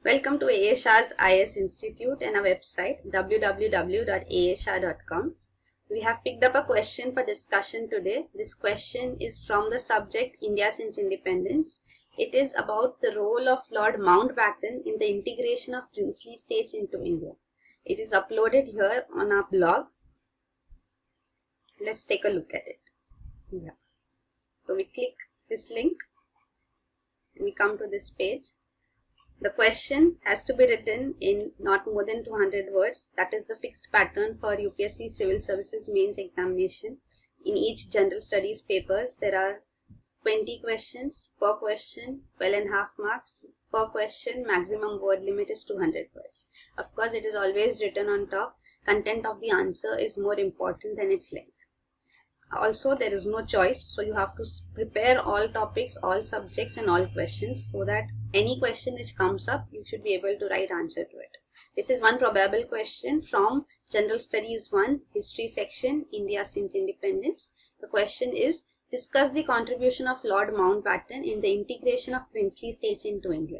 Welcome to ASHA's IS Institute and our website www.asha.com. We have picked up a question for discussion today. This question is from the subject India since independence. It is about the role of Lord Mountbatten in the integration of princely states into India. It is uploaded here on our blog. Let's take a look at it. Yeah. So we click this link and we come to this page. The question has to be written in not more than 200 words. That is the fixed pattern for UPSC Civil Services Mains examination. In each general studies papers, there are 20 questions per question, 12.5 marks per question. Maximum word limit is 200 words. Of course, it is always written on top. Content of the answer is more important than its length. Also, there is no choice, so you have to prepare all topics, all subjects and all questions so that any question which comes up, you should be able to write answer to it. This is one probable question from General Studies 1, History section, India since independence. The question is, discuss the contribution of Lord Mountbatten in the integration of princely states into India.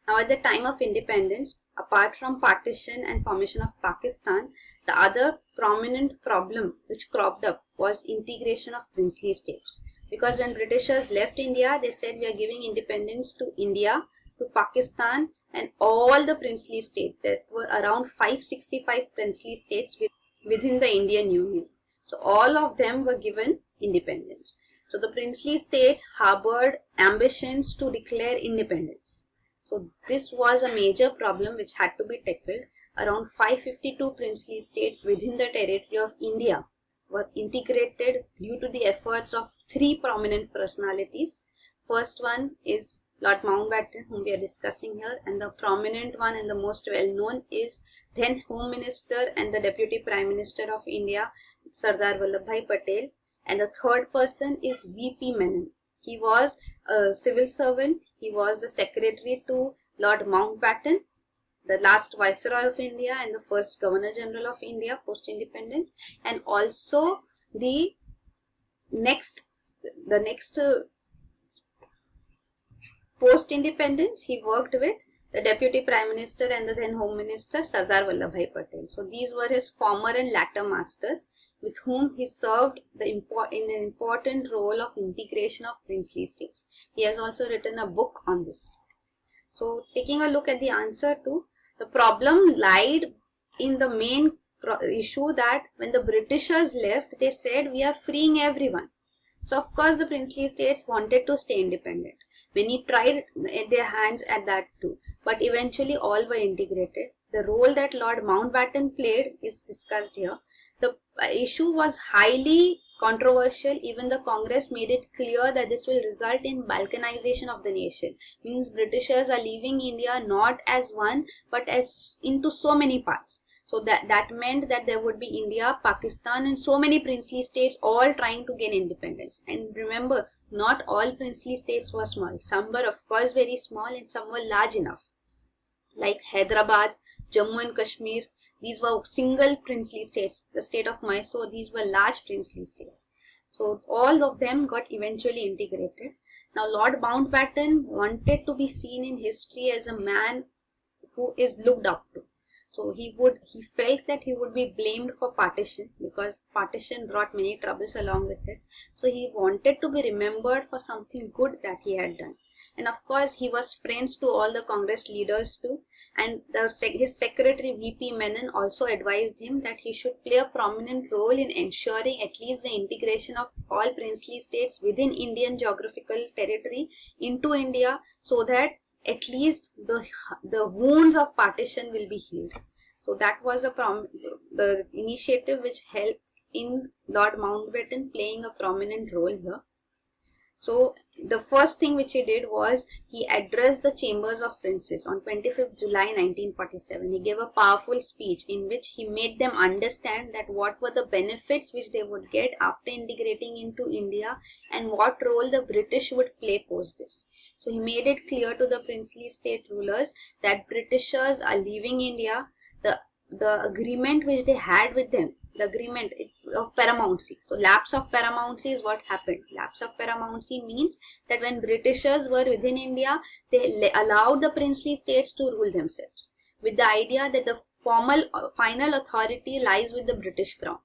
Now, at the time of independence, apart from partition and formation of Pakistan, the other prominent problem which cropped up was integration of princely states. Because when Britishers left India, they said we are giving independence to India, to Pakistan and all the princely states. There were around 565 princely states within the Indian Union. So all of them were given independence. So the princely states harbored ambitions to declare independence. So this was a major problem which had to be tackled. Around 552 princely states within the territory of India were integrated due to the efforts of three prominent personalities. First one is Lord Mountbatten, whom we are discussing here, and the prominent one and the most well known is then Home Minister and the Deputy Prime Minister of India, Sardar Vallabhbhai Patel, and the third person is V.P. Menon. He was a civil servant. He was the secretary to Lord Mountbatten, the last Viceroy of India and the first Governor General of India post-independence, and also the next post-independence he worked with the Deputy Prime Minister and the then Home Minister Sardar Vallabhbhai Patel. So these were his former and latter masters with whom he served in an important role of integration of princely states. He has also written a book on this. So taking a look at the answer to, the problem lied in the main issue that when the Britishers left, they said we are freeing everyone. So of course the princely states wanted to stay independent. Many tried their hands at that too, but eventually all were integrated. The role that Lord Mountbatten played is discussed here. The issue was highly controversial. Even the Congress made it clear that this will result in balkanization of the nation. Means Britishers are leaving India not as one but as into so many parts. So that meant that there would be India, Pakistan and so many princely states all trying to gain independence. And remember, not all princely states were small. Some were of course very small and some were large enough. Like Hyderabad, Jammu and Kashmir, these were single princely states. The state of Mysore, these were large princely states. So all of them got eventually integrated. Now Lord Mountbatten wanted to be seen in history as a man who is looked up to. So he felt that he would be blamed for partition because partition brought many troubles along with it. So he wanted to be remembered for something good that he had done. And of course, he was friends to all the Congress leaders too. And his secretary V.P. Menon also advised him that he should play a prominent role in ensuring at least the integration of all princely states within Indian geographical territory into India so that at least the wounds of partition will be healed. So that was the initiative which helped in Lord Mountbatten playing a prominent role here. So the first thing which he did was he addressed the Chambers of Princes on 25th July 1947. He gave a powerful speech in which he made them understand that what were the benefits which they would get after integrating into India and what role the British would play post this. So he made it clear to the princely state rulers that Britishers are leaving India. The agreement which they had with them the agreement of paramountcy. So lapse of paramountcy is what happened. Lapse of paramountcy means that when Britishers were within India, they allowed the princely states to rule themselves, with the idea that the final authority lies with the British crown.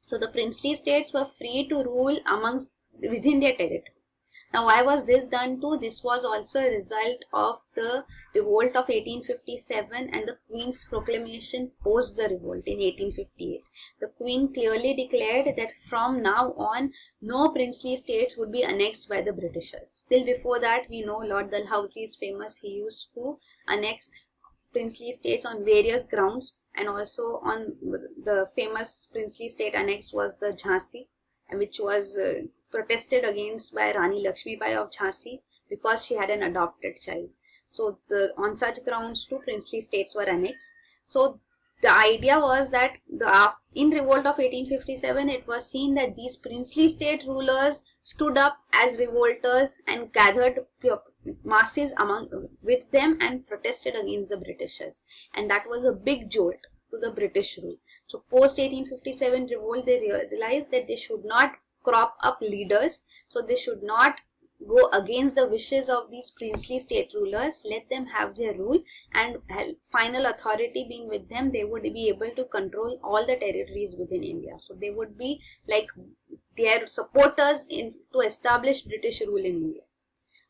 So the princely states were free to rule within their territory. Now, why was this done too? This was also a result of the revolt of 1857 and the Queen's proclamation post the revolt in 1858. The Queen clearly declared that from now on, no princely states would be annexed by the Britishers. Still before that, we know Lord Dalhousie is famous. He used to annex princely states on various grounds, and also on the famous princely state annexed was the Jhansi, which was protested against by Rani Lakshmibai of Jhansi because she had an adopted child. So on such grounds too princely states were annexed. So the idea was that in revolt of 1857 it was seen that these princely state rulers stood up as revolters and gathered masses with them and protested against the Britishers, and that was a big jolt to the British rule. So post 1857 revolt, they realized that they should not crop up leaders, so they should not go against the wishes of these princely state rulers. Let them have their rule, and final authority being with them, they would be able to control all the territories within India. So they would be like their supporters to establish British rule in India.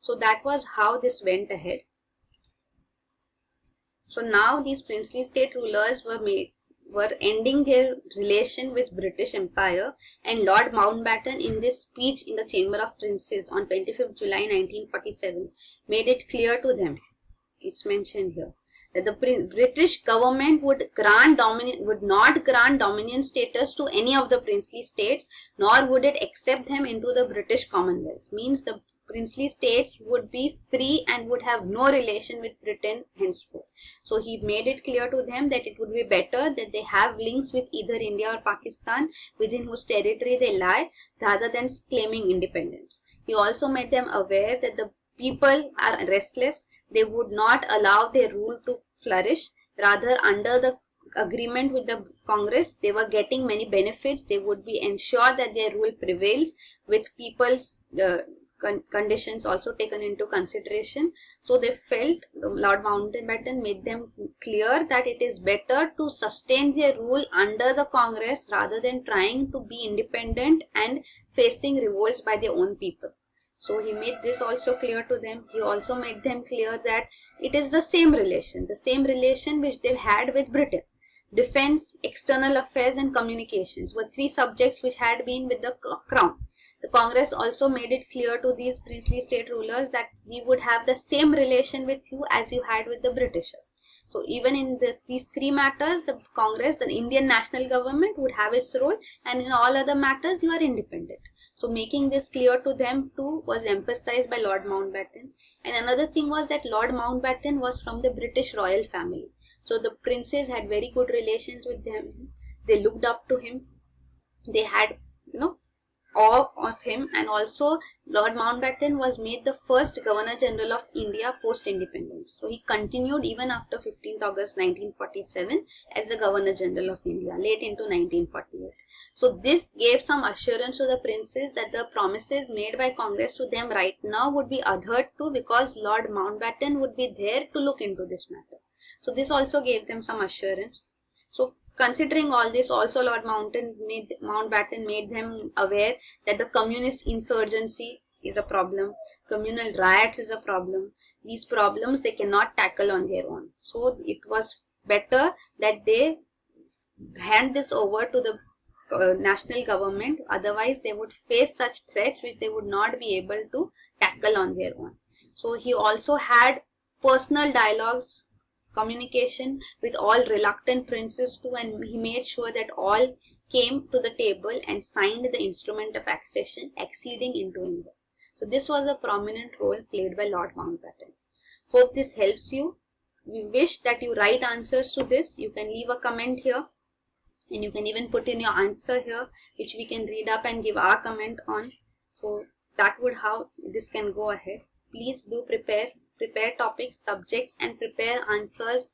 So that was how this went ahead. So now these princely state rulers were ending their relation with British Empire, and Lord Mountbatten in this speech in the Chamber of Princes on 25th July 1947 made it clear to them, it's mentioned here, that the British government would not grant dominion status to any of the princely states, nor would it accept them into the British Commonwealth. Means the princely states would be free and would have no relation with Britain henceforth. So he made it clear to them that it would be better that they have links with either India or Pakistan, within whose territory they lie, rather than claiming independence. He also made them aware that the people are restless. They would not allow their rule to flourish. Rather, under the agreement with the Congress, they were getting many benefits. They would be ensured that their rule prevails, with people's conditions also taken into consideration. So they felt, Lord Mountbatten made them clear that it is better to sustain their rule under the Congress rather than trying to be independent and facing revolts by their own people. So he made this also clear to them. He also made them clear that it is the same relation which they had with Britain. Defense, external affairs and communications were three subjects which had been with the crown. The Congress also made it clear to these princely state rulers that we would have the same relation with you as you had with the Britishers. So even in these three matters, the Congress, the Indian national government, would have its role, and in all other matters you are independent. So making this clear to them too was emphasized by Lord Mountbatten. And another thing was that Lord Mountbatten was from the British royal family. So the princes had very good relations with them. They looked up to him. They had, awe of him, and also Lord Mountbatten was made the first Governor General of India post-independence. So he continued even after 15th August 1947 as the Governor General of India, late into 1948. So this gave some assurance to the princes that the promises made by Congress to them right now would be adhered to, because Lord Mountbatten would be there to look into this matter. So this also gave them some assurance. So considering all this, also Lord Mountbatten made them aware that the communist insurgency is a problem, communal riots is a problem. These problems they cannot tackle on their own. So it was better that they hand this over to the national government, otherwise they would face such threats which they would not be able to tackle on their own. So he also had personal dialogues, communication with all reluctant princes too, and he made sure that all came to the table and signed the instrument of accession, acceding into India. So this was a prominent role played by Lord Mountbatten. Hope this helps you. We wish that you write answers to this. You can leave a comment here, and you can even put in your answer here, which we can read up and give our comment on. So that would how this can go ahead. Please do prepare topics, subjects, and prepare answers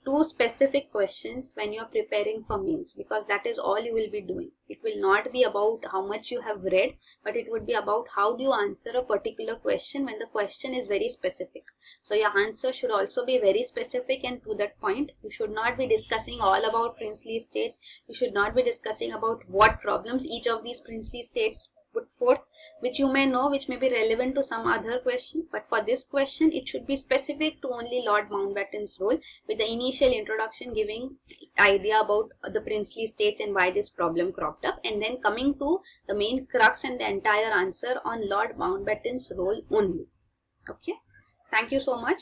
2 specific questions when you are preparing for mains, because that is all you will be doing. It will not be about how much you have read, but it would be about how do you answer a particular question when the question is very specific. So your answer should also be very specific and to that point. You should not be discussing all about princely states. You should not be discussing about what problems each of these princely states put forth, which you may know, which may be relevant to some other question. But for this question, it should be specific to only Lord Mountbatten's role, with the initial introduction giving idea about the princely states and why this problem cropped up, and then coming to the main crux and the entire answer on Lord Mountbatten's role only. Okay. Thank you so much.